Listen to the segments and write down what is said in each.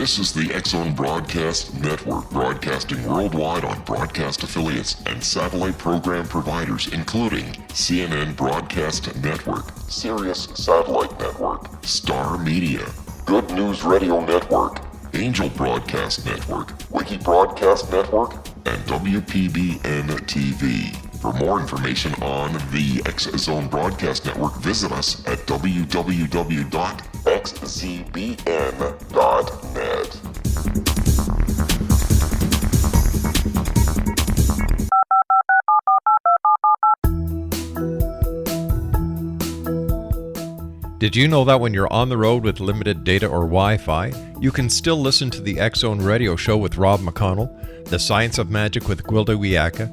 This is the X-Zone Broadcast Network, broadcasting worldwide on broadcast affiliates and satellite program providers, including CNN Broadcast Network, Sirius Satellite Network, Star Media, Good News Radio Network, Angel Broadcast Network, Wiki Broadcast Network, and WPBN TV. For more information on the X-Zone Broadcast Network, visit us at www.xzbn.net. Did you know that when you're on the road with limited data or Wi-Fi, you can still listen to the X-Zone Radio Show with Rob McConnell, The Science of Magic with Gwilda Wiyaka,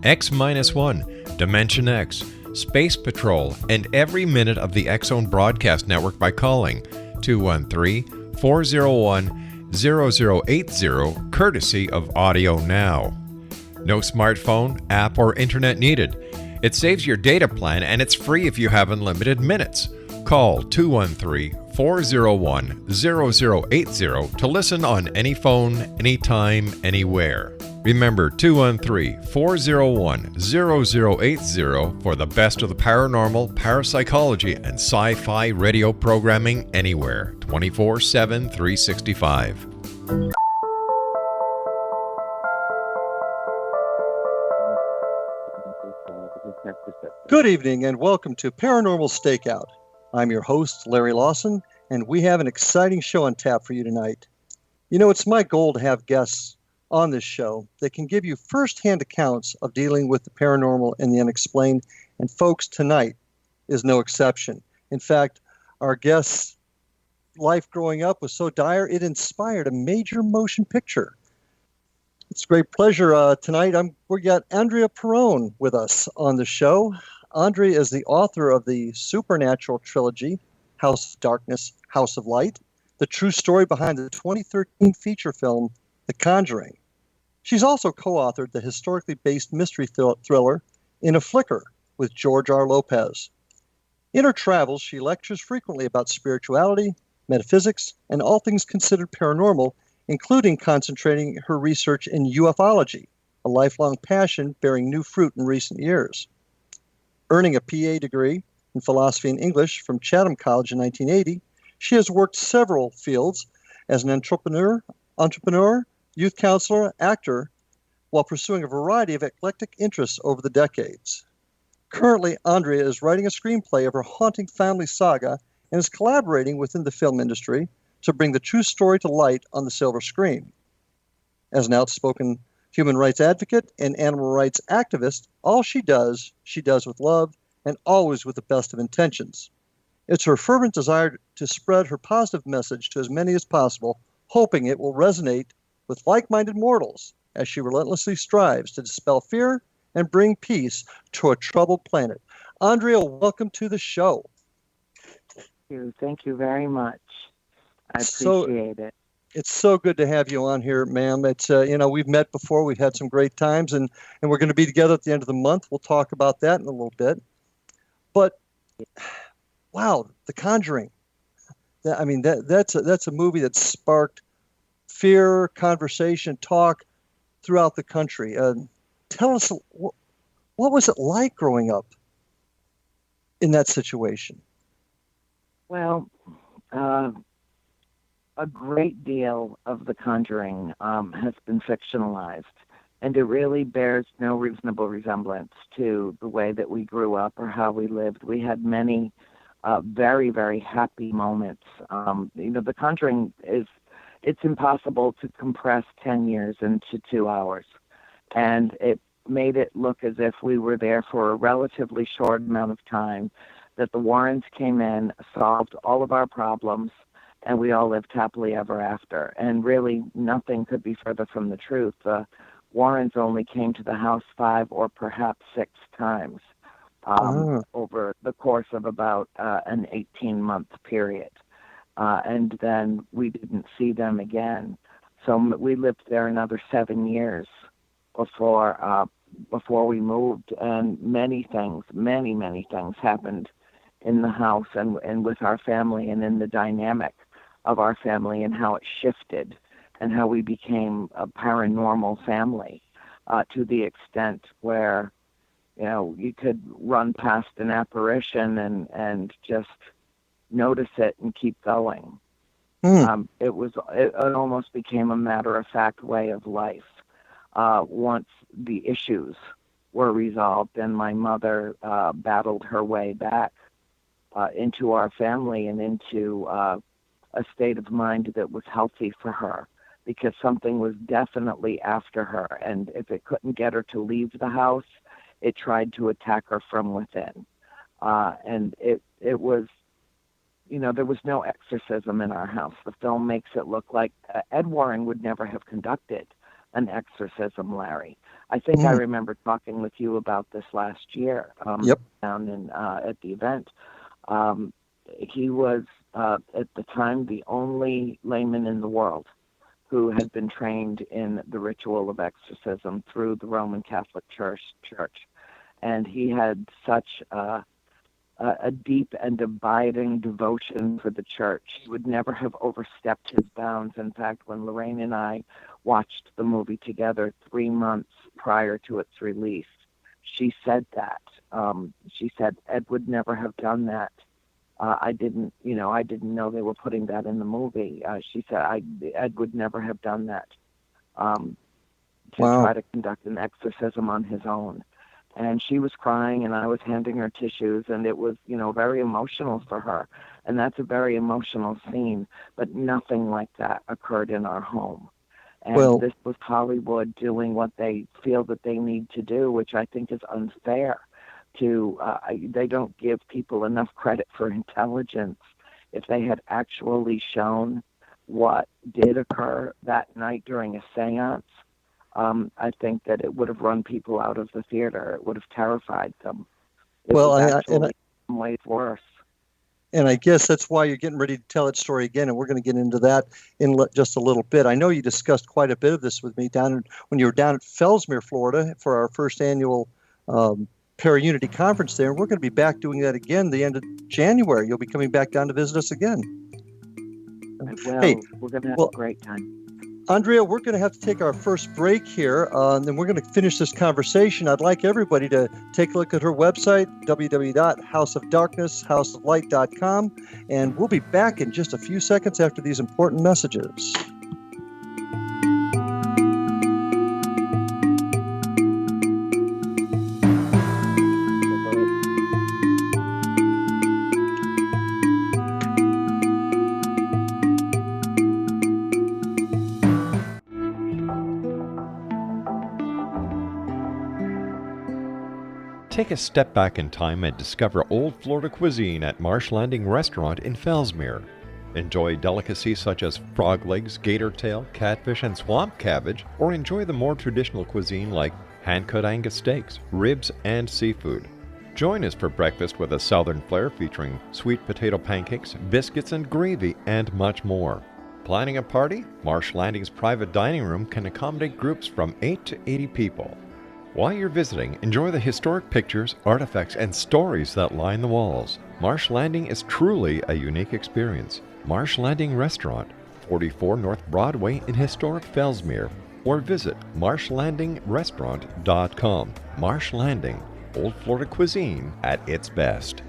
X-1, Dimension X, Space Patrol, and every minute of the X-Zone Broadcast Network by calling 213-401-0080, courtesy of Audio Now. No smartphone, app, or internet needed. It saves your data plan and it's free if you have unlimited minutes. Call 213-401-0080 to listen on any phone, anytime, anywhere. Remember 213-401-0080 for the best of the paranormal, parapsychology, and sci-fi radio programming anywhere, 24/7, 365. Good evening and welcome to Paranormal Stakeout. I'm your host, Larry Lawson, and we have an exciting show on tap for you tonight. You know, it's my goal to have guests on this show that can give you first-hand accounts of dealing with the paranormal and the unexplained, and folks, tonight is no exception. In fact, our guest's life growing up was so dire it inspired a major motion picture. It's a great pleasure tonight. We got Andrea Perron with us on the show. Andrea is the author of the supernatural trilogy, House of Darkness, House of Light, the true story behind the 2013 feature film, The Conjuring. She's also co-authored the historically based mystery thriller In a Flicker with George R. Lopez. In her travels, she lectures frequently about spirituality, metaphysics, and all things considered paranormal, including concentrating her research in ufology, a lifelong passion bearing new fruit in recent years. Earning a PA degree in philosophy and English from Chatham College in 1980, she has worked several fields as an entrepreneur, youth counselor, actor, while pursuing a variety of eclectic interests over the decades. Currently, Andrea is writing a screenplay of her haunting family saga and is collaborating within the film industry to bring the true story to light on the silver screen. As an outspoken human rights advocate and animal rights activist, all she does with love and always with the best of intentions. It's her fervent desire to spread her positive message to as many as possible, hoping it will resonate with like-minded mortals as she relentlessly strives to dispel fear and bring peace to a troubled planet. Andrea, welcome to the show. Thank you very much. I appreciate it. It's so good to have you on here, ma'am. It's we've met before. We've had some great times, and we're going to be together at the end of the month. We'll talk about that in a little bit. But wow, The Conjuring. That's a movie that sparked fear, conversation, talk throughout the country. Tell us, what was it like growing up in that situation? Well, a great deal of The Conjuring has been fictionalized, and it really bears no reasonable resemblance to the way that we grew up or how we lived. We had many very, very happy moments. The Conjuring it's impossible to compress 10 years into 2 hours, and it made it look as if we were there for a relatively short amount of time, that the Warrens came in, solved all of our problems, and we all lived happily ever after. And really, nothing could be further from the truth. The Warrens only came to the house 5 or perhaps 6 times over the course of about an 18-month period. And then we didn't see them again. So we lived there another 7 years before we moved, and many things happened in the house and with our family and in the dynamic of our family and how it shifted and how we became a paranormal family to the extent where, you could run past an apparition and just notice it and keep going. It almost became a matter-of-fact way of life once the issues were resolved and my mother battled her way back into our family and into a state of mind that was healthy for her, because something was definitely after her, and if it couldn't get her to leave the house, it tried to attack her from within. And it was, there was no exorcism in our house. The film makes it look like Ed Warren would never have conducted an exorcism, Larry. I think I remember talking with you about this last year down in at the event. He was, at the time, the only layman in the world who had been trained in the ritual of exorcism through the Roman Catholic Church. And he had such a deep and abiding devotion for the church. He would never have overstepped his bounds. In fact, when Lorraine and I watched the movie together 3 months prior to its release, she said that. She said, Ed would never have done that. I didn't know they were putting that in the movie. She said, Ed would never have done that to try to conduct an exorcism on his own. And she was crying, and I was handing her tissues, and it was, very emotional for her. And that's a very emotional scene, but nothing like that occurred in our home. And this was Hollywood doing what they feel that they need to do, which I think is unfair. They don't give people enough credit for intelligence. If they had actually shown what did occur that night during a seance, I think that it would have run people out of the theater. It would have terrified them. It was actually in some ways worse. And I guess that's why you're getting ready to tell that story again, and we're going to get into that in just a little bit. I know you discussed quite a bit of this with me when you were down at Fellsmere, Florida, for our first annual Para-Unity conference there, and we're going to be back doing that again the end of January. You'll be coming back down to visit us again. We're going to have a great time. Andrea, we're going to have to take our first break here, and then we're going to finish this conversation. I'd like everybody to take a look at her website, www.houseofdarkness.houseoflight.com, and we'll be back in just a few seconds after these important messages. Take a step back in time and discover old Florida cuisine at Marsh Landing Restaurant in Fellsmere. Enjoy delicacies such as frog legs, gator tail, catfish, and swamp cabbage, or enjoy the more traditional cuisine like hand-cut Angus steaks, ribs, and seafood. Join us for breakfast with a southern flair featuring sweet potato pancakes, biscuits and gravy, and much more. Planning a party? Marsh Landing's private dining room can accommodate groups from 8 to 80 people. While you're visiting, enjoy the historic pictures, artifacts, and stories that line the walls. Marsh Landing is truly a unique experience. Marsh Landing Restaurant, 44 North Broadway in historic Fellsmere, or visit marshlandingrestaurant.com. Marsh Landing, old Florida cuisine at its best.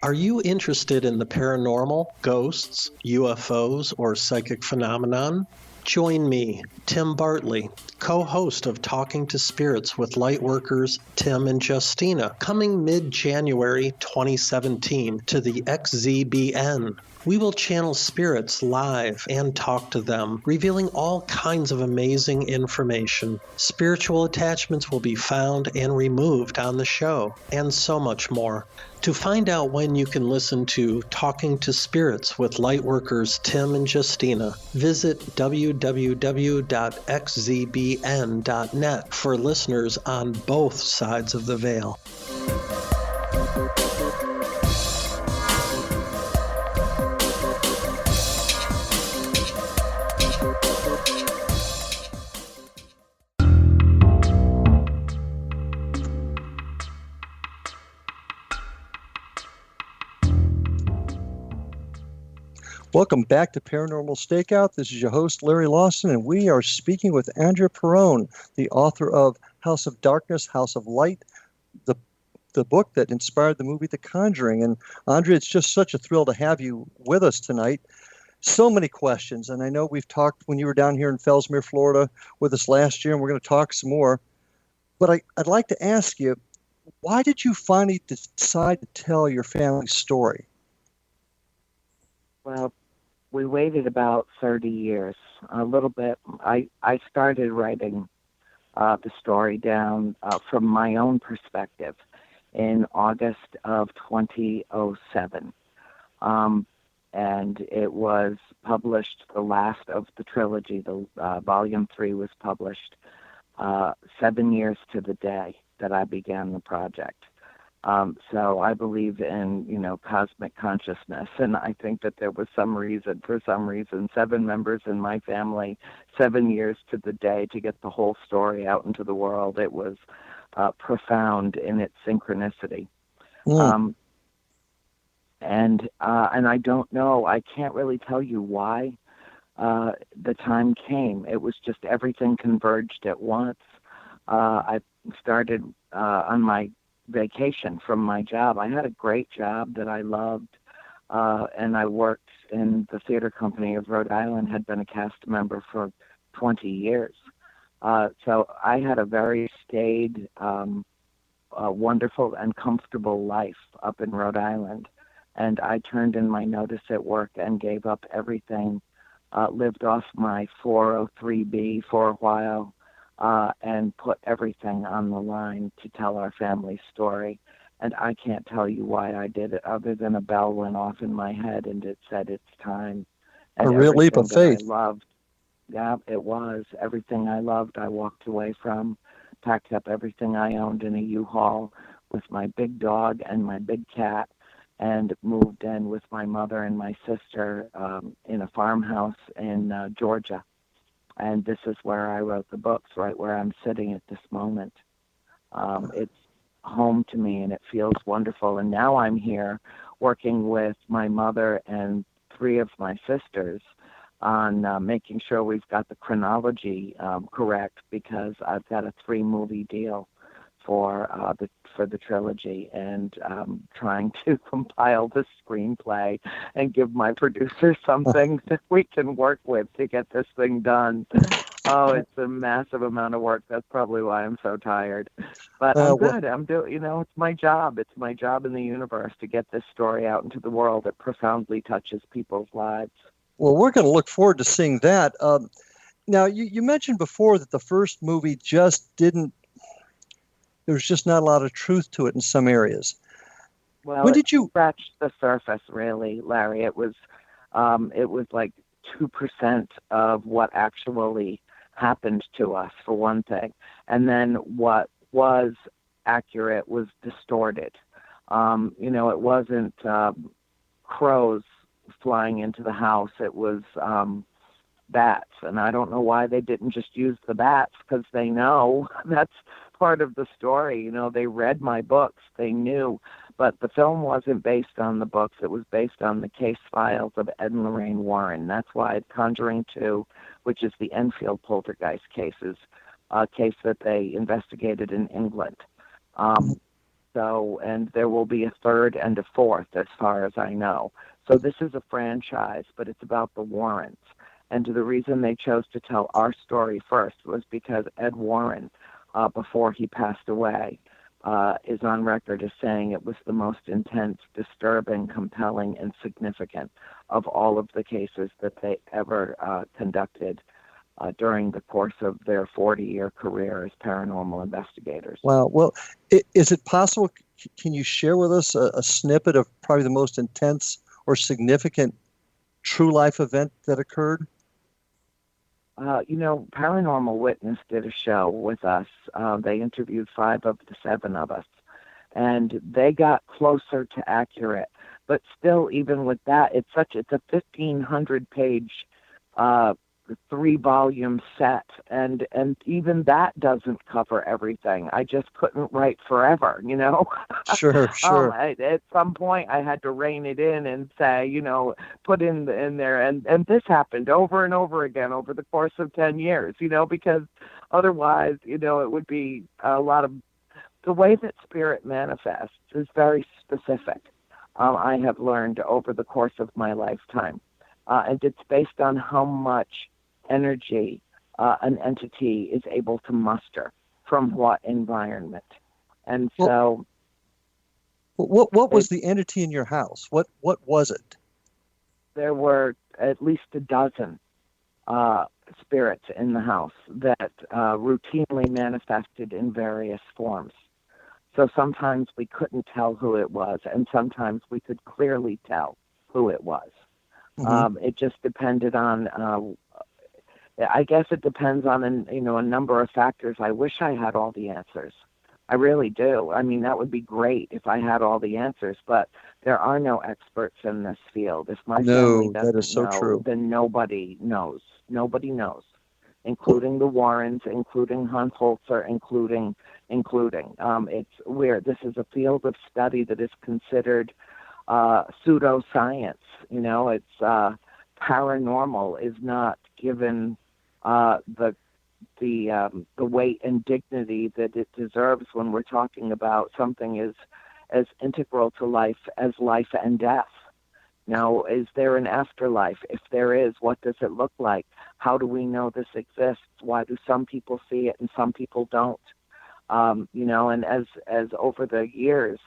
Are you interested in the paranormal, ghosts, UFOs, or psychic phenomenon? Join me, Tim Bartley, co-host of Talking to Spirits with Lightworkers Tim and Justina, coming mid-January 2017 to the XZBN. We will channel spirits live and talk to them, revealing all kinds of amazing information. Spiritual attachments will be found and removed on the show, and so much more. To find out when you can listen to Talking to Spirits with Lightworkers Tim and Justina, visit www.xzbn.net for listeners on both sides of the veil. Welcome back to Paranormal Stakeout. This is your host, Larry Lawson, and we are speaking with Andrea Perron, the author of House of Darkness, House of Light, the book that inspired the movie The Conjuring. And Andrea, it's just such a thrill to have you with us tonight. So many questions, and I know we've talked when you were down here in Fellsmere, Florida with us last year, and we're going to talk some more. But I'd like to ask you, why did you finally decide to tell your family's story? Well, we waited about 30 years, a little bit. I started writing the story down from my own perspective in August of 2007. And it was published, the last of the trilogy, the volume 3 was published 7 years to the day that I began the project. So I believe in, cosmic consciousness, and I think that there was for some reason, 7 members in my family, 7 years to the day to get the whole story out into the world. It was profound in its synchronicity. And I don't know, I can't really tell you why the time came. It was just everything converged at once. I started on my vacation from my job. I had a great job that I loved, and I worked in the theater company of Rhode Island, had been a cast member for 20 years. So I had a very staid, wonderful and comfortable life up in Rhode Island. And I turned in my notice at work and gave up everything, lived off my 403B for a while, and put everything on the line to tell our family story. And I can't tell you why I did it, other than a bell went off in my head and it said it's time. And a real leap of faith. I loved, yeah, it was. Everything I loved, I walked away from, packed up everything I owned in a U-Haul with my big dog and my big cat, and moved in with my mother and my sister in a farmhouse in Georgia. And this is where I wrote the books, right where I'm sitting at this moment. It's home to me, and it feels wonderful. And now I'm here working with my mother and 3 of my sisters on making sure we've got the chronology correct, because I've got a 3-movie deal for the trilogy, and trying to compile the screenplay and give my producer something that we can work with to get this thing done. Oh, it's a massive amount of work. That's probably why I'm so tired. But I'm good. I'm doing, it's my job. It's my job in the universe to get this story out into the world that profoundly touches people's lives. Well, we're going to look forward to seeing that. Now, you mentioned before that the first movie just didn't, there's just not a lot of truth to it in some areas. Well, when did you scratch the surface, really, Larry? It was like 2% of what actually happened to us, for one thing, and then what was accurate was distorted. It wasn't crows flying into the house. It was bats, and I don't know why they didn't just use the bats, because they know that's part of the story. They read my books, they knew, but the film wasn't based on the books. It was based on the case files of Ed and Lorraine Warren. That's why Conjuring 2, which is the Enfield poltergeist cases, a case that they investigated in England. And there will be a 3rd and a 4th, as far as I know. So this is a franchise, but it's about the Warrens. And the reason they chose to tell our story first was because Ed Warren, before he passed away, is on record as saying it was the most intense, disturbing, compelling, and significant of all of the cases that they ever conducted during the course of their 40-year career as paranormal investigators. Wow. Well, is it possible, can you share with us a snippet of probably the most intense or significant true life event that occurred? Paranormal Witness did a show with us. They interviewed 5 of the 7 of us, and they got closer to accurate. But still, even with that, it's a 1,500-page 3-volume set, and even that doesn't cover everything. I just couldn't write forever, Sure, sure. At some point I had to rein it in and say, put in there, and this happened over and over again over the course of 10 years, because otherwise, it would be a lot of, the way that spirit manifests is very specific. I have learned over the course of my lifetime. And it's based on how much energy an entity is able to muster from what environment. And so... What was the entity in your house? What was it? There were at least a dozen spirits in the house that routinely manifested in various forms. So sometimes we couldn't tell who it was, and sometimes we could clearly tell who it was. Mm-hmm. It just depended on, I guess it depends on, a number of factors. I wish I had all the answers. I really do. I mean, that would be great if I had all the answers, but there are no experts in this field. If my family doesn't that is so know, true. Then nobody knows. Nobody knows, including the Warrens, including Hans Holzer, including. It's weird. This is a field of study that is considered pseudoscience. It's paranormal is not given the weight and dignity that it deserves when we're talking about something as integral to life as life and death. Now, is there an afterlife? If there is, what does it look like? How do we know this exists? Why do some people see it and some people don't? And as over the years,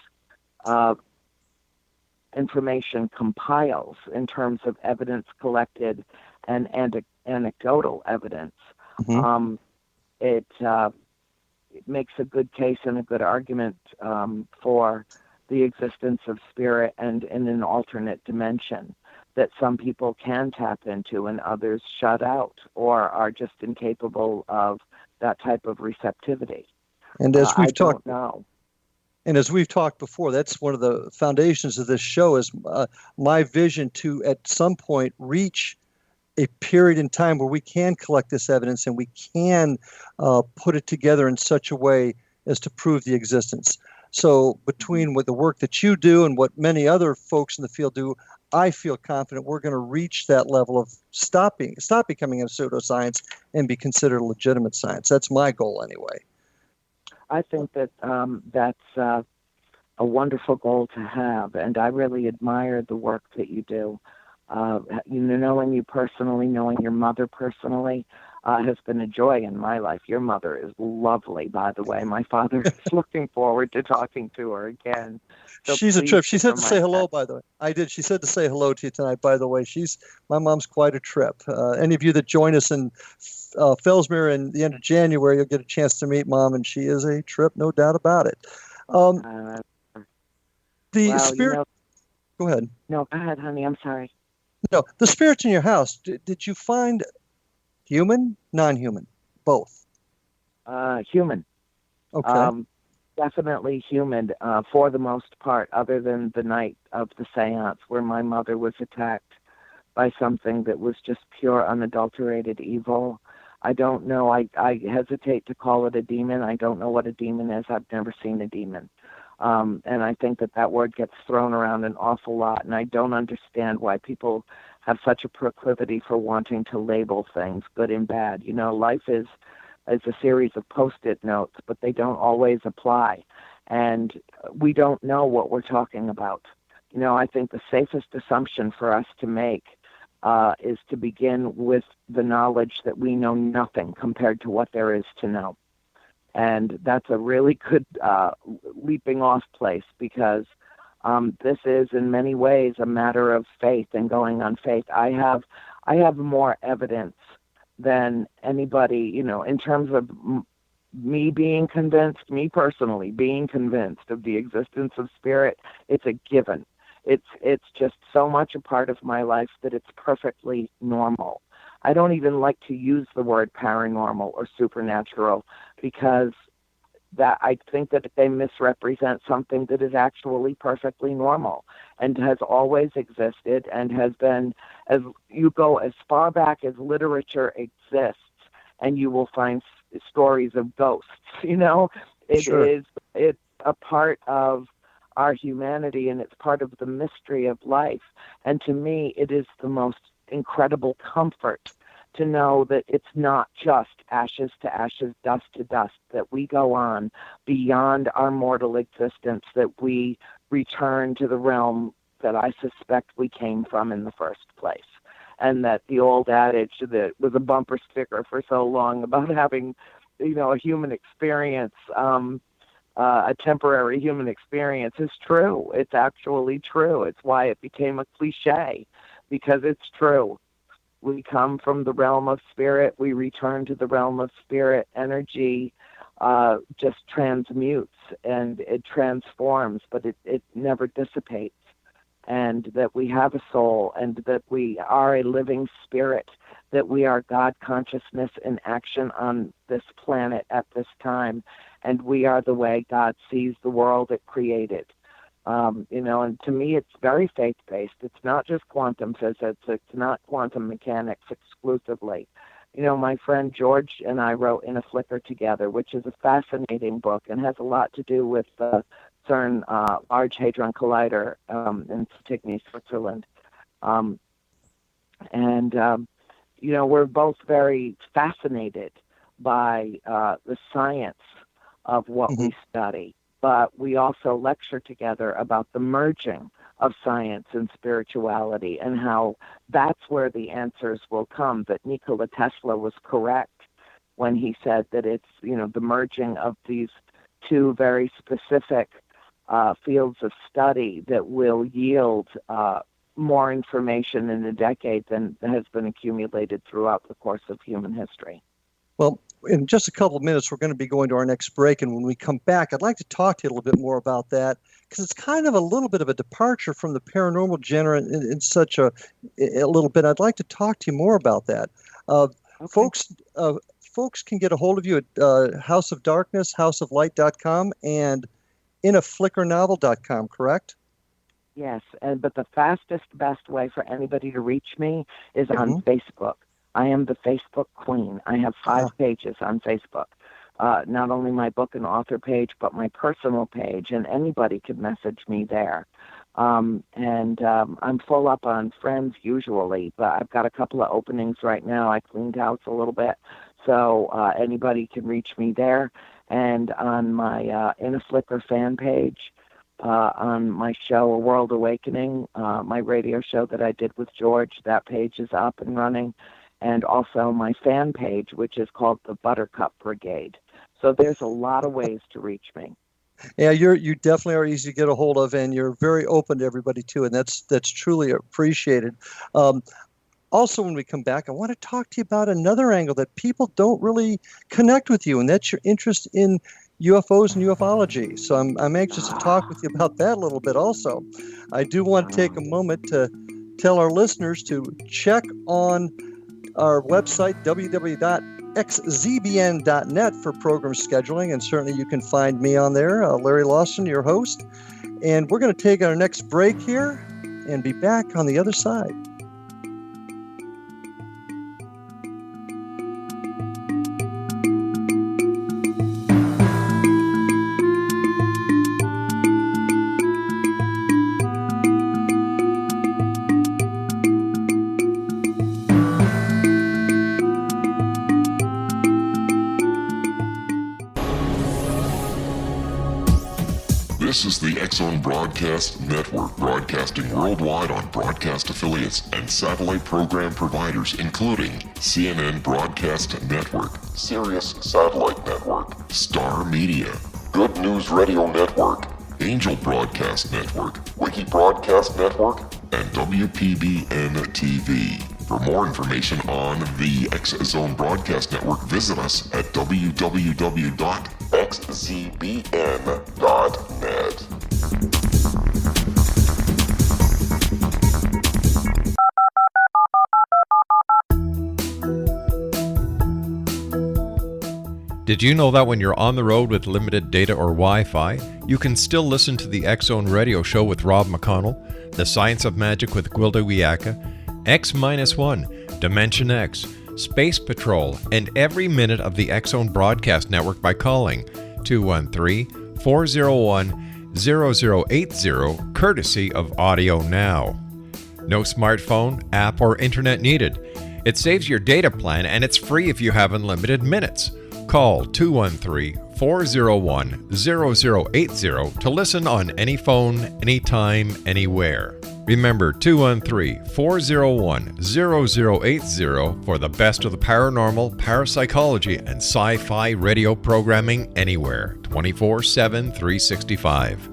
information compiles in terms of evidence collected and anecdotal evidence. Mm-hmm. It makes a good case and a good argument for the existence of spirit and in an alternate dimension that some people can tap into and others shut out or are just incapable of that type of receptivity. And as we've talked now. And as we've talked before, that's one of the foundations of this show is my vision to, at some point, reach a period in time where we can collect this evidence and we can put it together in such a way as to prove the existence. So between what the work that you do and what many other folks in the field do, I feel confident we're going to reach that level of stop becoming a pseudoscience and be considered a legitimate science. That's my goal anyway. I think that that's a wonderful goal to have, and I really admire the work that you do. Knowing you personally, knowing your mother personally, has been a joy in my life. Your mother is lovely, by the way. My father is looking forward to talking to her again. So she's a trip. She said to say hello, by the way. I did. She said to say hello to you tonight, by the way. My mom's quite a trip. Any of you that join us in Fellsmere in the end of January, you'll get a chance to meet Mom, and she is a trip, no doubt about it. Spirit... Go ahead. No, go ahead, honey. I'm sorry. No, the spirits in your house, did you find human, non-human, both? Human. Okay. Definitely human for the most part, other than the night of the seance where my mother was attacked by something that was just pure, unadulterated evil. I don't know. I hesitate to call it a demon. I don't know what a demon is. I've never seen a demon. And I think that word gets thrown around an awful lot, and I don't understand why people have such a proclivity for wanting to label things good and bad. Life is a series of Post-it notes, but they don't always apply, and we don't know what we're talking about. I think the safest assumption for us to make is to begin with the knowledge that we know nothing compared to what there is to know. And that's a really good leaping off place because this is in many ways a matter of faith and going on faith. I have more evidence than anybody, in terms of me personally being convinced of the existence of spirit. It's a given. It's just so much a part of my life that it's perfectly normal. I don't even like to use the word paranormal or supernatural because that I think that they misrepresent something that is actually perfectly normal and has always existed and has been, as you go as far back as literature exists, and you will find stories of ghosts. Sure. It's a part of our humanity, and it's part of the mystery of life. And to me, it is the most incredible comfort to know that it's not just ashes to ashes, dust to dust, that we go on beyond our mortal existence, that we return to the realm that I suspect we came from in the first place. And that the old adage that was a bumper sticker for so long about having, a human experience, a temporary human experience, is true. It's actually true. It's why it became a cliche, because it's true. We come from the realm of spirit. We return to the realm of spirit. Energy just transmutes and it transforms, but it never dissipates. And that we have a soul, and that we are a living spirit, that we are God consciousness in action on this planet at this time. And we are the way God sees the world it created. And to me, it's very faith-based. It's not just quantum physics. It's not quantum mechanics exclusively. My friend George and I wrote In a Flicker together, which is a fascinating book and has a lot to do with the CERN Large Hadron Collider in Tigny, Switzerland. We're both very fascinated by the science of what we study. But we also lecture together about the merging of science and spirituality and how that's where the answers will come. That Nikola Tesla was correct when he said that it's, the merging of these two very specific fields of study that will yield more information in a decade than has been accumulated throughout the course of human history. Well, in just a couple of minutes, we're going to be going to our next break. And when we come back, I'd like to talk to you a little bit more about that, because it's kind of a little bit of a departure from the paranormal genre in such a little bit. I'd like to talk to you more about that. Okay. Folks can get a hold of you at House of Darkness, houseoflight.com, and inaflickernovel.com, correct? Yes, but the fastest, best way for anybody to reach me is on Facebook. I am the Facebook queen. I have 5 pages on Facebook. Not only my book and author page, but my personal page, and anybody can message me there. I'm full up on friends usually, but I've got a couple of openings right now. I cleaned house a little bit, so anybody can reach me there. And on my In a Flicker fan page, on my show, A World Awakening, my radio show that I did with George, that page is up and running. And also my fan page, which is called the Buttercup Brigade. So there's a lot of ways to reach me. Yeah, you definitely are easy to get a hold of, and you're very open to everybody too, and that's truly appreciated. Also, when we come back, I want to talk to you about another angle that people don't really connect with you, and that's your interest in UFOs and ufology. So I'm anxious to talk with you about that a little bit also. I do want to take a moment to tell our listeners to check on our website, www.xzbn.net, for program scheduling, and certainly you can find me on there, Larry Lawson, your host. And we're going to take our next break here and be back on the other side. This is the X-Zone Broadcast Network, broadcasting worldwide on broadcast affiliates and satellite program providers, including CNN Broadcast Network, Sirius Satellite Network, Star Media, Good News Radio Network, Angel Broadcast Network, Wiki Broadcast Network, and WPBN TV. For more information on the X-Zone Broadcast Network, visit us at www.xzbn.net. Did you know that when you're on the road with limited data or Wi-Fi, you can still listen to the X-Zone Radio Show with Rob McConnell, The Science of Magic with Gwilda Wiyaka, X-1, Dimension X, Space Patrol, and every minute of the X-Zone Broadcast Network by calling 213-401-0080, courtesy of Audio Now. No smartphone, app, or internet needed. It saves your data plan and it's free if you have unlimited minutes. Call 213-401-0080 to listen on any phone, anytime, anywhere. Remember 213-401-0080 for the best of the paranormal, parapsychology, and sci-fi radio programming anywhere, 24/7, 365.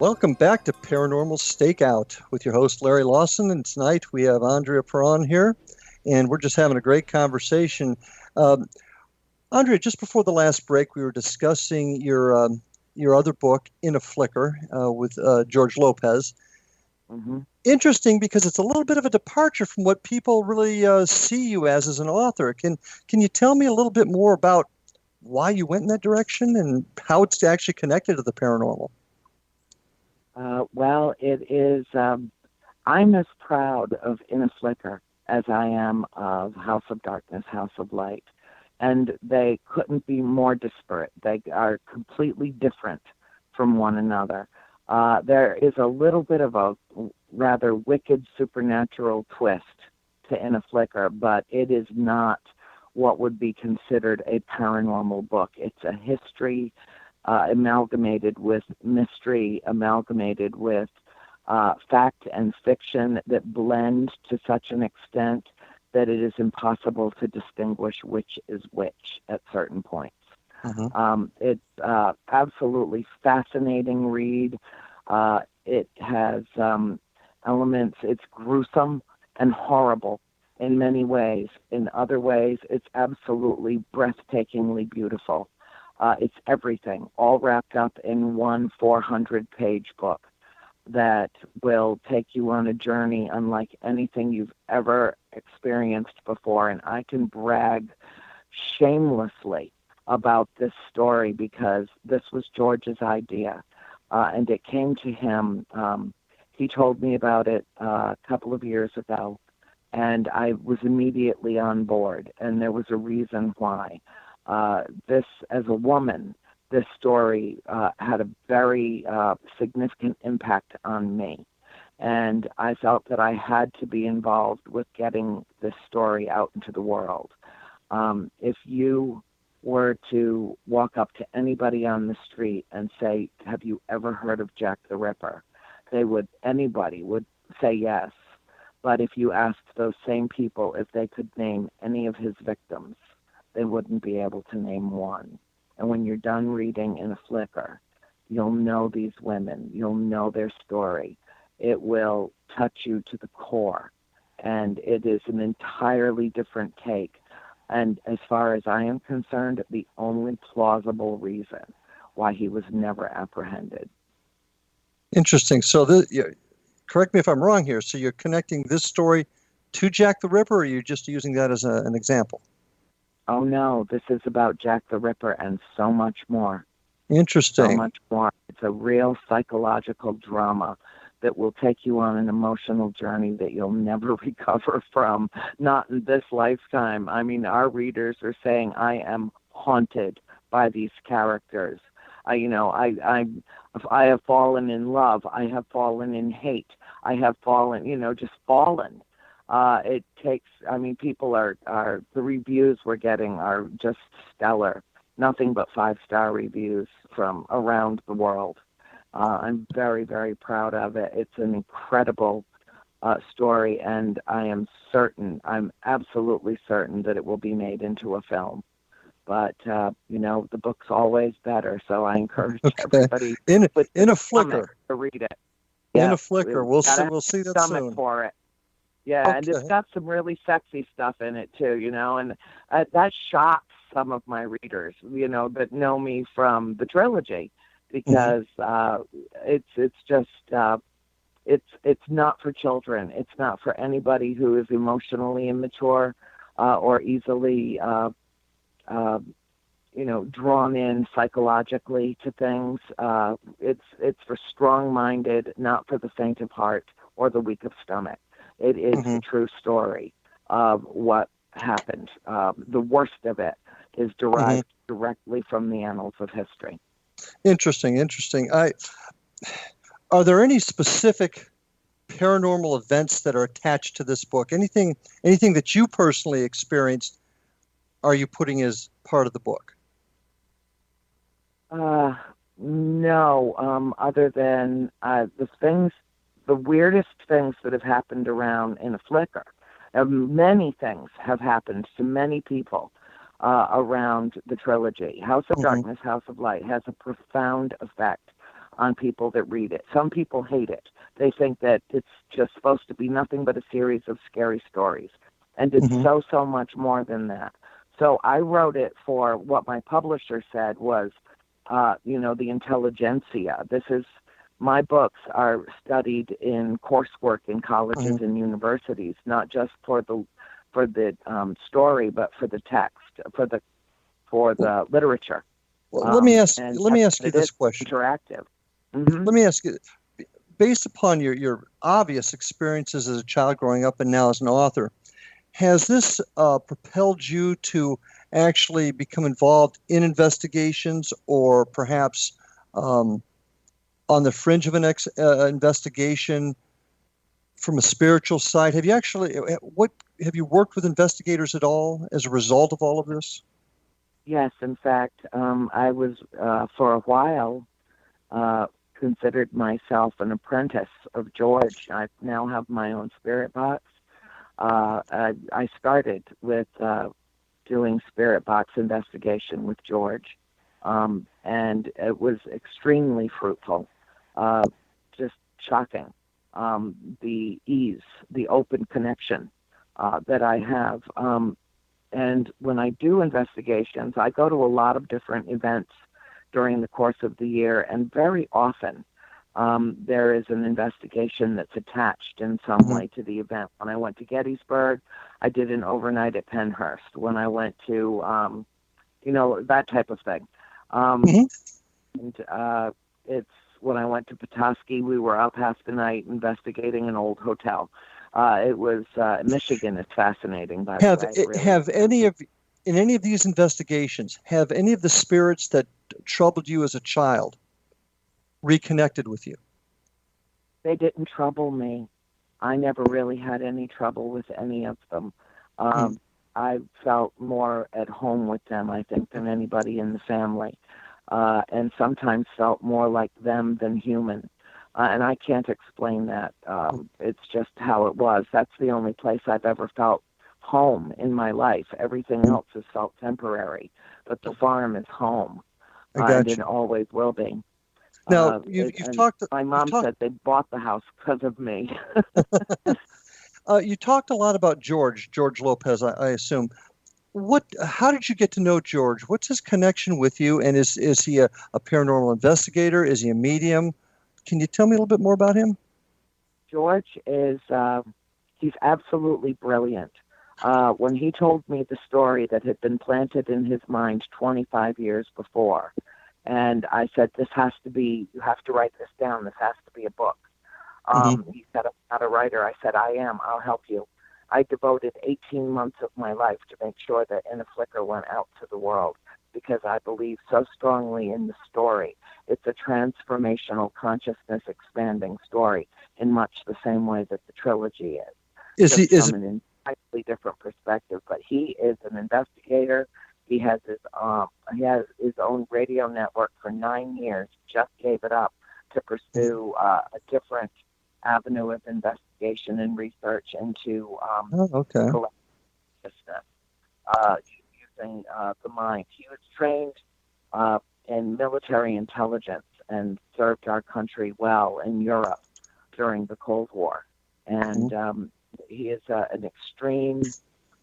Welcome back to Paranormal Stakeout with your host, Larry Lawson. And tonight we have Andrea Perron here, and we're just having a great conversation. Andrea, just before the last break, we were discussing your other book, In a Flicker, with George Lopez. Mm-hmm. Interesting because it's a little bit of a departure from what people really see you as an author. Can you tell me a little bit more about why you went in that direction and how it's actually connected to the paranormal? Well, it is, I'm as proud of In a Flicker as I am of House of Darkness, House of Light. And they couldn't be more disparate. They are completely different from one another. There is a little bit of a rather wicked supernatural twist to In a Flicker, but it is not what would be considered a paranormal book. It's a history amalgamated with mystery, amalgamated with fact and fiction that blend to such an extent that it is impossible to distinguish which is which at certain points. Mm-hmm. It's absolutely fascinating read. It has elements, it's gruesome and horrible in many ways. In other ways, it's absolutely breathtakingly beautiful. It's everything, all wrapped up in one 400-page book that will take you on a journey unlike anything you've ever experienced before. And I can brag shamelessly about this story because this was George's idea, and it came to him. He told me about it a couple of years ago, and I was immediately on board, and there was a reason why. This, as a woman, this story had a very significant impact on me. And I felt that I had to be involved with getting this story out into the world. If you were to walk up to anybody on the street and say, have you ever heard of Jack the Ripper? Anybody would say yes. But if you asked those same people if they could name any of his victims, they wouldn't be able to name one. And when you're done reading In a Flicker, you'll know these women. You'll know their story. It will touch you to the core. And it is an entirely different take. And as far as I am concerned, the only plausible reason why he was never apprehended. Interesting. So, correct me if I'm wrong here. So you're connecting this story to Jack the Ripper, or are you just using that as an example? Oh, no, this is about Jack the Ripper and so much more. Interesting. So much more. It's a real psychological drama that will take you on an emotional journey that you'll never recover from, not in this lifetime. I mean, our readers are saying, I am haunted by these characters. I have fallen in love. I have fallen in hate. I have fallen, just fallen. It takes, people the reviews we're getting are just stellar. Nothing but 5-star reviews from around the world. I'm very, very proud of it. It's an incredible story, and I'm absolutely certain that it will be made into a film. But, the book's always better, so I encourage everybody in a Flicker to read it. In a Flicker. We'll see that soon. For it. Yeah, okay. And it's got some really sexy stuff in it, too, and that shocks some of my readers, that know me from the trilogy. because it's just it's not for children. It's not for anybody who is emotionally immature or easily drawn in psychologically to things. It's for strong-minded, not for the faint of heart or the weak of stomach. It is a true story of what happened. The worst of it is derived directly from the annals of history. Interesting. Are there any specific paranormal events that are attached to this book? Anything that you personally experienced, are you putting as part of the book? No, other than the weirdest things that have happened around in a flicker. Many things have happened to many people around the trilogy. House of Darkness, House of Light has a profound effect on people that read it. Some people hate it. They think that it's just supposed to be nothing but a series of scary stories. And it's so much more than that. So I wrote it for what my publisher said was, the intelligentsia. My books are studied in coursework in colleges and universities, not just for the story, but for the text, for the literature. Well, let me ask you this question. Interactive. Let me ask you, based upon your obvious experiences as a child growing up and now as an author, has this propelled you to actually become involved in investigations, or perhaps on the fringe of an investigation from a spiritual side? Have you worked with investigators at all as a result of all of this? Yes, in fact, I was for a while considered myself an apprentice of George. I now have my own spirit box. I started with doing spirit box investigation with George, and it was extremely fruitful, just shocking. The ease, the open connection that I have. And when I do investigations, I go to a lot of different events during the course of the year, and very often there is an investigation that's attached in some way to the event. When I went to Gettysburg, I did an overnight at Penhurst. When I went to, that type of thing. And it's when I went to Petoskey, we were up half the night investigating an old hotel. It was Michigan is fascinating, by the way. Really. In any of these investigations, have any of the spirits that troubled you as a child reconnected with you? They didn't trouble me. I never really had any trouble with any of them. I felt more at home with them, I think, than anybody in the family, and sometimes felt more like them than human. And I can't explain that. It's just how it was. That's the only place I've ever felt home in my life. Everything else has felt temporary, but the farm is home, and it always will be. Now, my mom said they bought the house because of me. You talked a lot about George Lopez, I assume. How did you get to know George? What's his connection with you? And is he a paranormal investigator? Is he a medium? Can you tell me a little bit more about him? George is, he's absolutely brilliant. When he told me the story that had been planted in his mind 25 years before, and I said, you have to write this down. This has to be a book. He said, I'm not a writer. I said, I am. I'll help you. I devoted 18 months of my life to make sure that In a Flicker went out to the world, because I believe so strongly in the story. It's a transformational, consciousness expanding story in much the same way that the trilogy is. From an entirely different perspective, but he is an investigator. He has his own radio network for 9 years. Just gave it up to pursue a different avenue of investigation and research into collective consciousness, using the mind. He was trained in military intelligence and served our country well in Europe during the Cold War. And he is an extreme.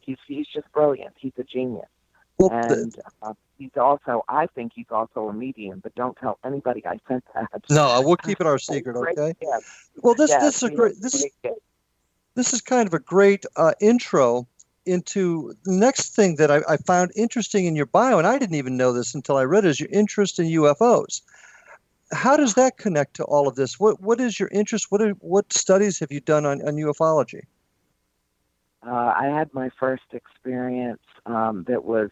He's just brilliant. He's a genius. Well, And I think he's also a medium, but don't tell anybody I sent that. no, we'll keep it our secret, okay? Yes. Well, this Yes, is a great this is kind of a great intro into the next thing that I found interesting in your bio, and I didn't even know this until I read it, is your interest in UFOs. How does that connect to all of this? What is your interest? What studies have you done on ufology? I had my first experience that was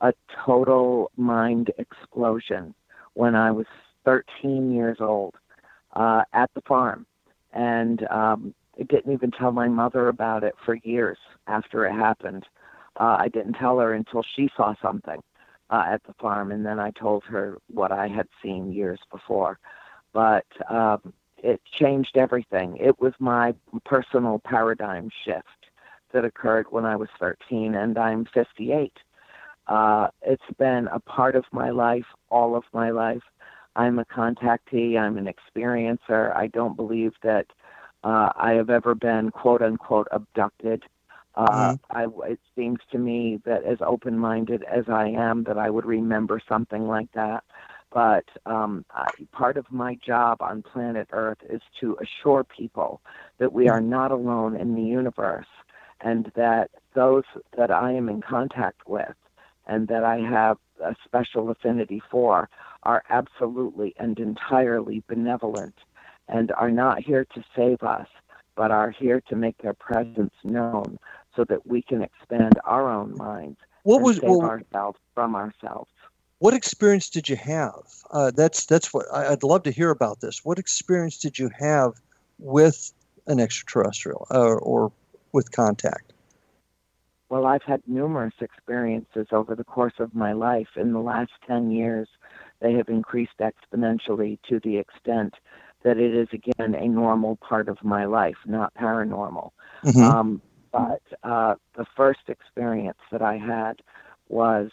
a total mind explosion when I was 13 years old at the farm. And I didn't even tell my mother about it for years after it happened. I didn't tell her until she saw something at the farm, and then I told her what I had seen years before. But it changed everything. It was my personal paradigm shift that occurred when I was 13, and I'm 58. It's been a part of my life, all of my life. I'm a contactee. I'm an experiencer. I don't believe that I have ever been, quote unquote, abducted. It seems to me that as open-minded as I am, that I would remember something like that. But part of my job on planet Earth is to assure people that we are not alone in the universe, and that those that I am in contact with and that I have a special affinity for are absolutely and entirely benevolent and are not here to save us, but are here to make their presence known so that we can expand our own minds and save ourselves from ourselves. What experience did you have? That's what I'd love to hear about this. What experience did you have with an extraterrestrial or with contact? Well, I've had numerous experiences over the course of my life. In the last 10 years, they have increased exponentially to the extent that it is, again, a normal part of my life, not paranormal. Mm-hmm. But the first experience that I had was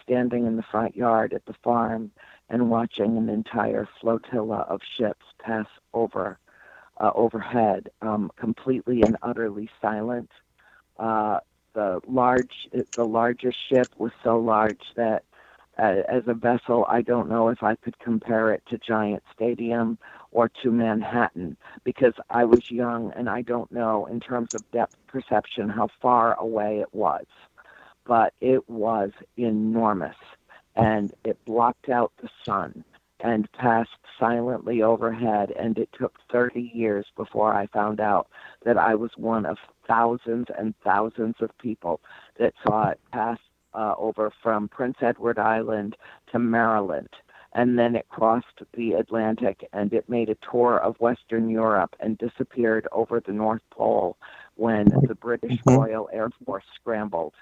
standing in the front yard at the farm and watching an entire flotilla of ships pass overhead, completely and utterly silent. The largest ship was so large that as a vessel, I don't know if I could compare it to Giant Stadium or to Manhattan, because I was young and I don't know in terms of depth perception how far away it was. But it was enormous, and it blocked out the sun and passed silently overhead, and it took 30 years before I found out that I was one of thousands and thousands of people that saw it pass over from Prince Edward Island to Maryland. And then it crossed the Atlantic, and it made a tour of Western Europe and disappeared over the North Pole when the British Royal Air Force scrambled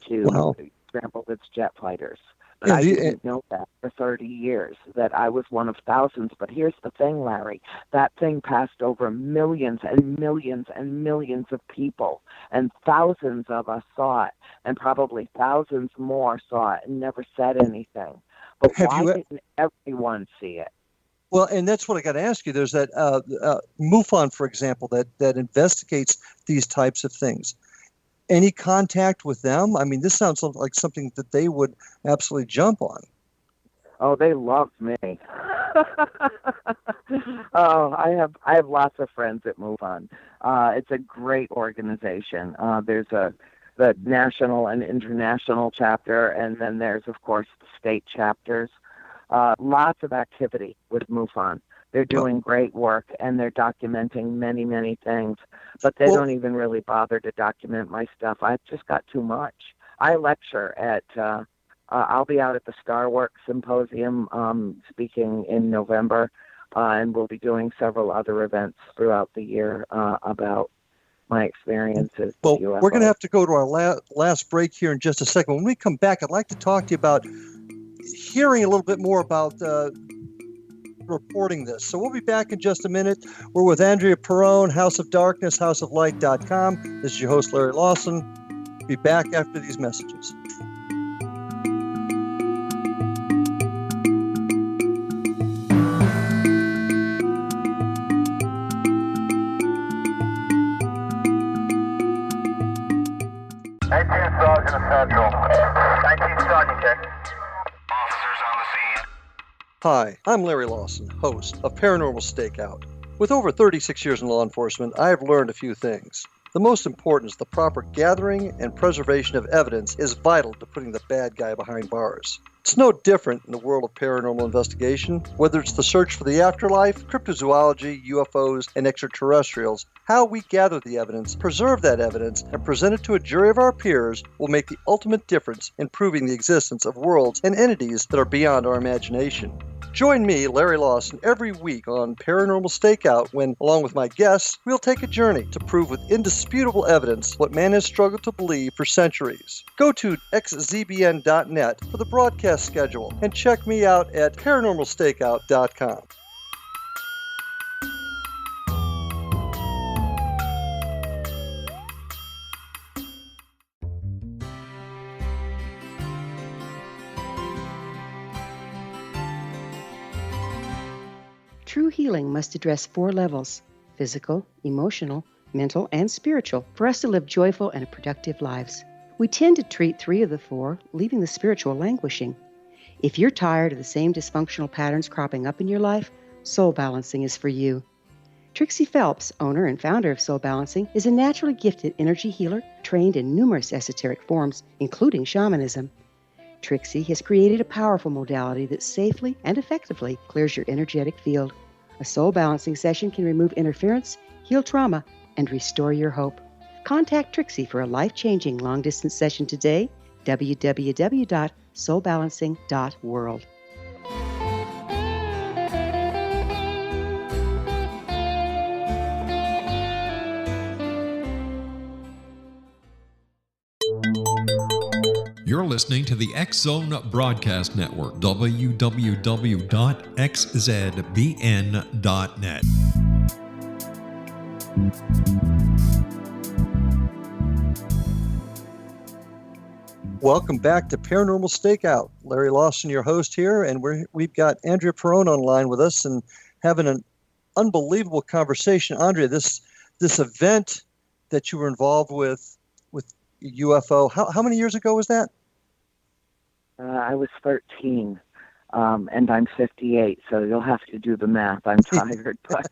its jet fighters. But I didn't know that for 30 years, that I was one of thousands. But here's the thing, Larry. That thing passed over millions and millions and millions of people, and thousands of us saw it, and probably thousands more saw it and never said anything. But why didn't everyone see it? Well, and that's what I got to ask you. There's that MUFON, for example, that investigates these types of things. Any contact with them? I mean, this sounds like something that they would absolutely jump on. Oh, they loved me. I have lots of friends at MUFON. It's a great organization. There's the national and international chapter, and then there's, of course, the state chapters. Lots of activity with MUFON. They're doing great work, and they're documenting many, many things, but they don't even really bother to document my stuff. I've just got too much. I lecture at, I'll be out at the Star Work Symposium speaking in November, and we'll be doing several other events throughout the year about my experiences. Well, we're going to have to go to our last break here in just a second. When we come back, I'd like to talk to you about hearing a little bit more about reporting this. So we'll be back in just a minute. We're with Andrea Perron, House of Darkness, houseoflight.com. This is your host, Larry Lawson. Be back after these messages. Sergeant Central, 19 Hi, I'm Larry Lawson, host of Paranormal Stakeout. With over 36 years in law enforcement, I have learned a few things. The most important is the proper gathering and preservation of evidence is vital to putting the bad guy behind bars. It's no different in the world of paranormal investigation. Whether it's the search for the afterlife, cryptozoology, UFOs, and extraterrestrials, how we gather the evidence, preserve that evidence, and present it to a jury of our peers will make the ultimate difference in proving the existence of worlds and entities that are beyond our imagination. Join me, Larry Lawson, every week on Paranormal Stakeout when, along with my guests, we'll take a journey to prove with indisputable evidence what man has struggled to believe for centuries. Go to xzbn.net for the broadcast schedule and check me out at paranormalstakeout.com. True healing must address 4 levels: physical, emotional, mental, and spiritual, for us to live joyful and productive lives. We tend to treat 3 of the 4, leaving the spiritual languishing. If you're tired of the same dysfunctional patterns cropping up in your life, Soul Balancing is for you. Trixie Phelps, owner and founder of Soul Balancing, is a naturally gifted energy healer trained in numerous esoteric forms, including shamanism. Trixie has created a powerful modality that safely and effectively clears your energetic field. A soul balancing session can remove interference, heal trauma, and restore your hope. Contact Trixie for a life-changing long-distance session today, www.soulbalancing.world. You're listening to the X-Zone Broadcast Network, www.xzbn.net. Welcome back to Paranormal Stakeout. Larry Lawson, your host here, and we've got Andrea Perron online with us and having an unbelievable conversation. Andrea, this event that you were involved with UFO, how many years ago was that? I was 13, and I'm 58, so you'll have to do the math. I'm tired, but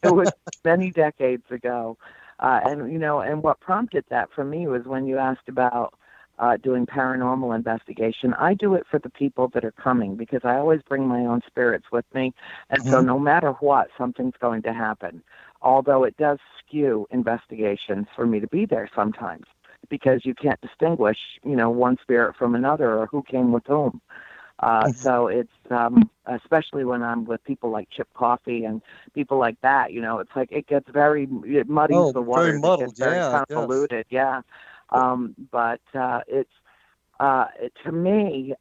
it was many decades ago. And what prompted that for me was when you asked about doing paranormal investigation. I do it for the people that are coming because I always bring my own spirits with me, and so no matter what, something's going to happen. Although it does skew investigations for me to be there sometimes, because you can't distinguish, one spirit from another or who came with whom. So it's, especially when I'm with people like Chip Coffey and people like that, it's like it muddies the water. Very muddled, it gets very convoluted, yeah. But it's, to me,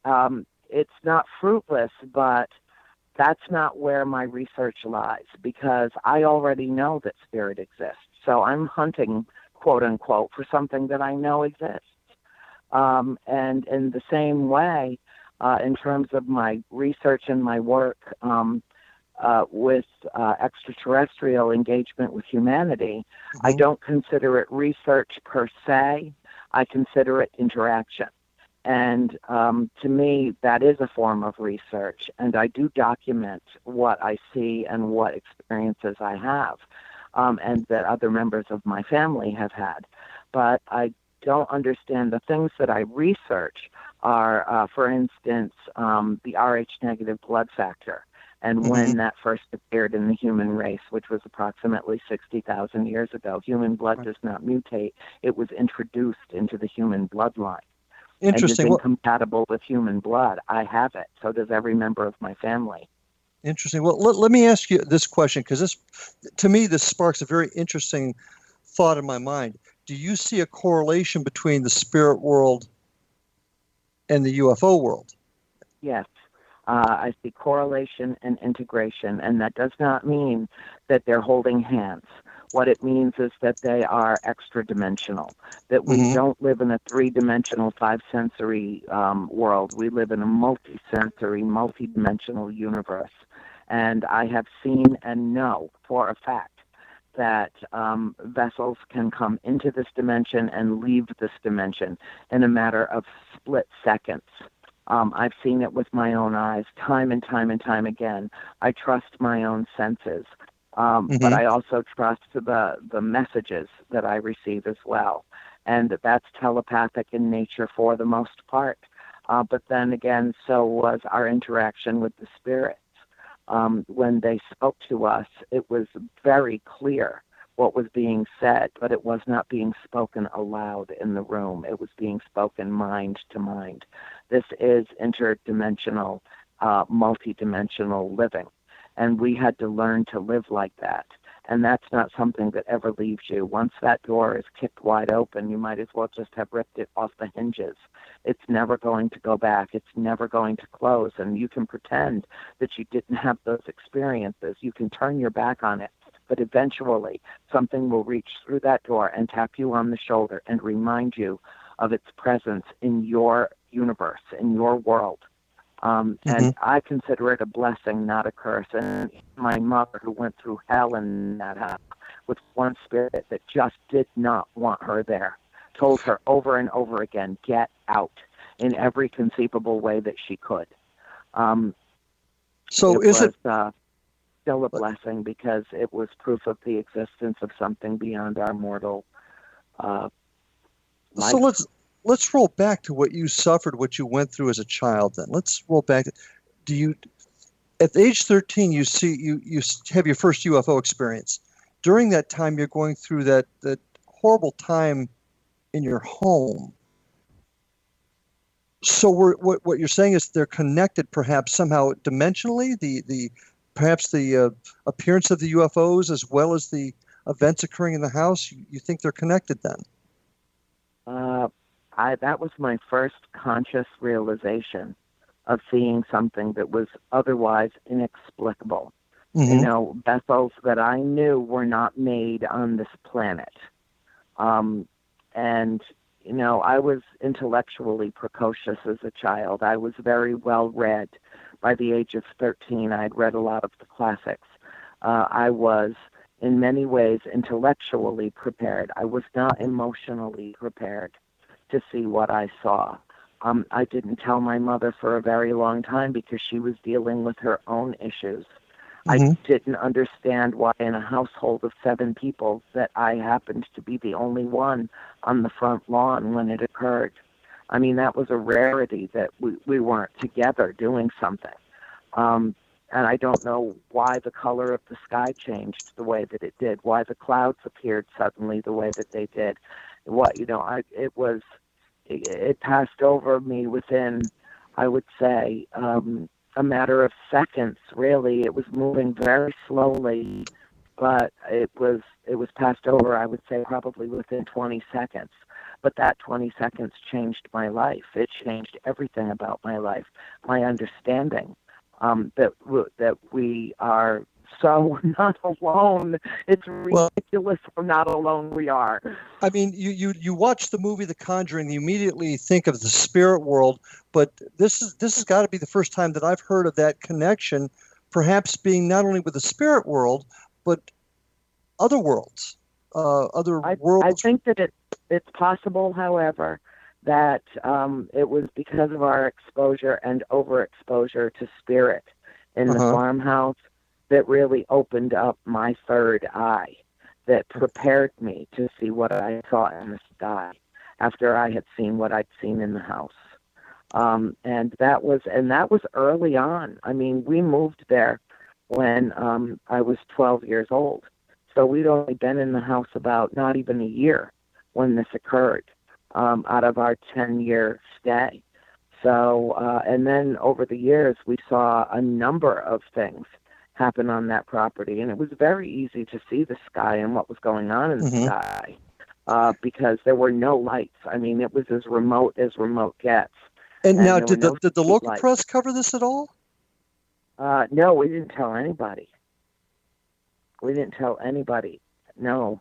it's not fruitless, but that's not where my research lies, because I already know that spirit exists. So I'm hunting, quote unquote, for something that I know exists. And in the same way, in terms of my research and my work with extraterrestrial engagement with humanity, I don't consider it research per se. I consider it interaction. And to me, that is a form of research. And I do document what I see and what experiences I have. And that other members of my family have had. But I don't understand the things that I research are, for instance, the Rh negative blood factor, and when that first appeared in the human race, which was approximately 60,000 years ago. Human blood does not mutate. It was introduced into the human bloodline. Interesting. And is incompatible with human blood. I have it. So does every member of my family. Interesting. Well, let me ask you this question, because to me, this sparks a very interesting thought in my mind. Do you see a correlation between the spirit world and the UFO world? Yes. I see correlation and integration, and that does not mean that they're holding hands. What it means is that they are extra-dimensional, that we don't live in a 3-dimensional, 5-sensory world. We live in a multi-sensory, multi-dimensional universe. And I have seen and know for a fact that vessels can come into this dimension and leave this dimension in a matter of split seconds. I've seen it with my own eyes time and time and time again. I trust my own senses. But I also trust the messages that I receive as well. And that's telepathic in nature for the most part. But then again, so was our interaction with the spirits. When they spoke to us, it was very clear what was being said, but it was not being spoken aloud in the room. It was being spoken mind to mind. This is interdimensional, multidimensional living. And we had to learn to live like that. And that's not something that ever leaves you. Once that door is kicked wide open, you might as well just have ripped it off the hinges. It's never going to go back. It's never going to close. And you can pretend that you didn't have those experiences. You can turn your back on it. But eventually, something will reach through that door and tap you on the shoulder and remind you of its presence in your universe, in your world. And I consider it a blessing, not a curse. And my mother, who went through hell in that house with one spirit that just did not want her there, told her over and over again, get out, in every conceivable way that she could. So is it still a blessing because it was proof of the existence of something beyond our mortal life. So let's roll back to what you suffered, what you went through as a child. Then let's roll back. Do you, at age 13, you have your first UFO experience? During that time, you're going through that horrible time in your home. So what you're saying is they're connected, perhaps somehow dimensionally. Perhaps the appearance of the UFOs as well as the events occurring in the house. You think they're connected then? That was my first conscious realization of seeing something that was otherwise inexplicable. You know, vessels that I knew were not made on this planet. And, you know, I was intellectually precocious as a child. I was very well read. By the age of 13, I'd read a lot of the classics. I was, in many ways, intellectually prepared. I was not emotionally prepared to see what I saw. I didn't tell my mother for a very long time because she was dealing with her own issues. I didn't understand why in a household of 7 people that I happened to be the only one on the front lawn when it occurred. I mean, that was a rarity that we weren't together doing something. And I don't know why the color of the sky changed the way that it did, why the clouds appeared suddenly the way that they did. It passed over me within, I would say, a matter of seconds, really. It was moving very slowly, but it was passed over, I would say, probably within 20 seconds. But that 20 seconds changed my life. It changed everything about my life, my understanding that we are so not alone. It's ridiculous how not alone we are. I mean, you watch the movie The Conjuring, you immediately think of the spirit world, but this has got to be the first time that I've heard of that connection, perhaps being not only with the spirit world, but other worlds, worlds. I think that it's possible, however, that it was because of our exposure and overexposure to spirit in the farmhouse that really opened up my third eye, that prepared me to see what I saw in the sky after I had seen what I'd seen in the house. And that was early on. I mean, we moved there when I was 12 years old. So we'd only been in the house about not even a year when this occurred, out of our 10-year stay. So, and then over the years, we saw a number of things happen on that property, and it was very easy to see the sky and what was going on in the sky because there were no lights. I mean, it was as remote gets. And now, did the local press cover this at all? No, we didn't tell anybody. No.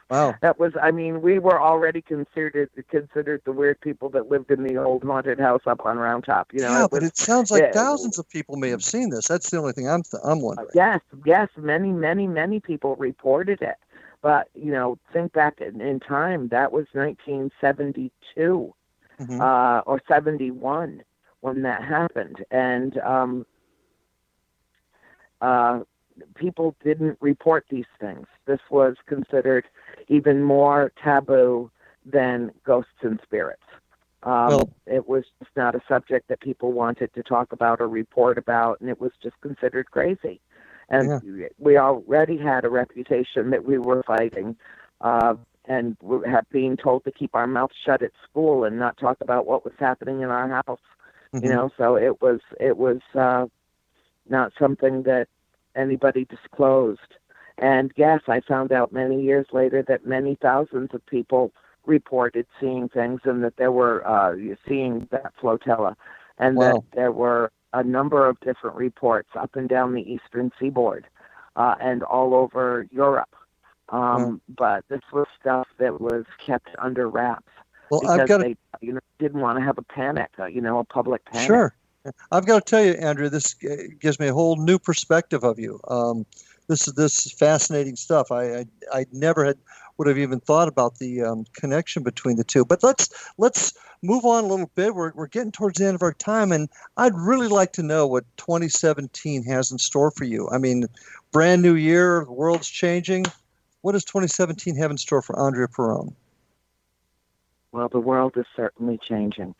Wow. That was, I mean, we were already considered the weird people that lived in the old haunted house up on Round Top. You know, yeah, but it sounds like thousands of people may have seen this. That's the only thing I'm wondering. Yes, many people reported it. But, you know, think back in time, that was 1972. or 71 when that happened. And people didn't report these things. This was considered even more taboo than ghosts and spirits. It was just not a subject that people wanted to talk about or report about, and it was just considered crazy. And we already had a reputation that we were fighting, and we had being told to keep our mouths shut at school and not talk about what was happening in our house. You know, so it was not something that anybody disclosed. And yes, I found out many years later that many thousands of people reported seeing things, and that there were seeing that flotilla, and that there were a number of different reports up and down the eastern seaboard and all over Europe. But this was stuff that was kept under wraps because they didn't want to have a panic, a public panic. Sure. I've got to tell you, Andrea, this gives me a whole new perspective of you. This is fascinating stuff. I never would have even thought about the connection between the two. But let's move on a little bit. We're getting towards the end of our time, and I'd really like to know what 2017 has in store for you. I mean, brand new year, the world's changing. What does 2017 have in store for Andrea Perron? Well, the world is certainly changing.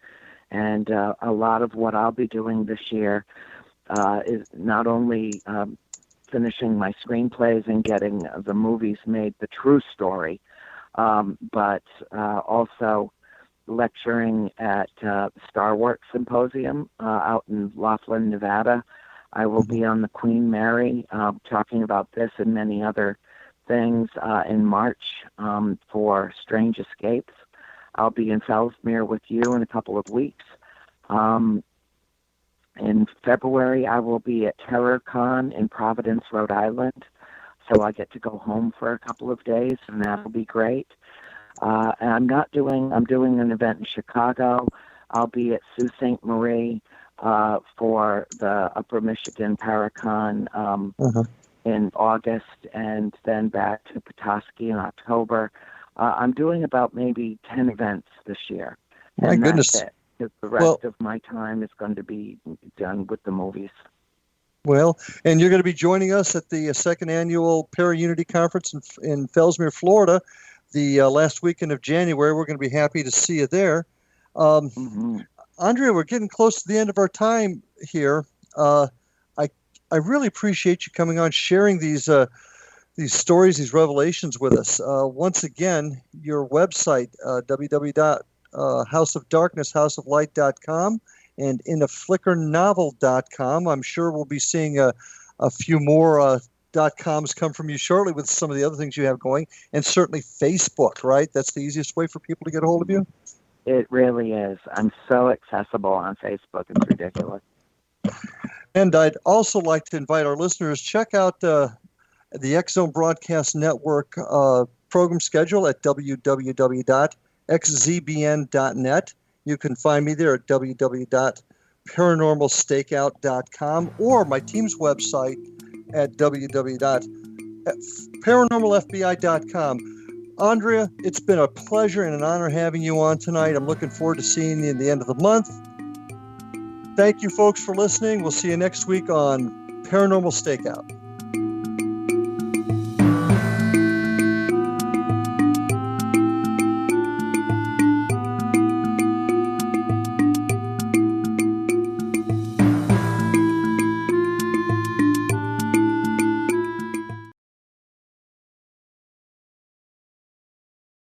And a lot of what I'll be doing this year is not only finishing my screenplays and getting the movies made the true story, but also lecturing at Star Works Symposium out in Lawson, Nevada. I will be on the Queen Mary talking about this and many other things in March for Strange Escapes. I'll be in Fellsmere with you in a couple of weeks. In February, I will be at TerrorCon in Providence, Rhode Island. So I get to go home for a couple of days, and that'll be great. And I'm doing an event in Chicago. I'll be at Sault Ste. Marie for the Upper Michigan Paracon in August, and then back to Petoskey in October. I'm doing about maybe 10 events this year. My goodness. That's it. The rest of my time is going to be done with the movies. Well, and you're going to be joining us at the second annual Para-Unity Conference in Fellsmere, Florida, the last weekend of January. We're going to be happy to see you there. Andrea, we're getting close to the end of our time here. I really appreciate you coming on, sharing these stories, these revelations with us. Once again, your website, www.houseofdarkness.com and inaflickernovel.com. I'm sure we'll be seeing a few more .coms come from you shortly with some of the other things you have going, and certainly Facebook, right? That's the easiest way for people to get a hold of you? It really is. I'm so accessible on Facebook. It's ridiculous. And I'd also like to invite our listeners, check out the X-Zone Broadcast Network program schedule at www.xzbn.net. You can find me there at www.paranormalstakeout.com or my team's website at www.paranormalfbi.com. Andrea, it's been a pleasure and an honor having you on tonight. I'm looking forward to seeing you at the end of the month. Thank you, folks, for listening. We'll see you next week on Paranormal Stakeout.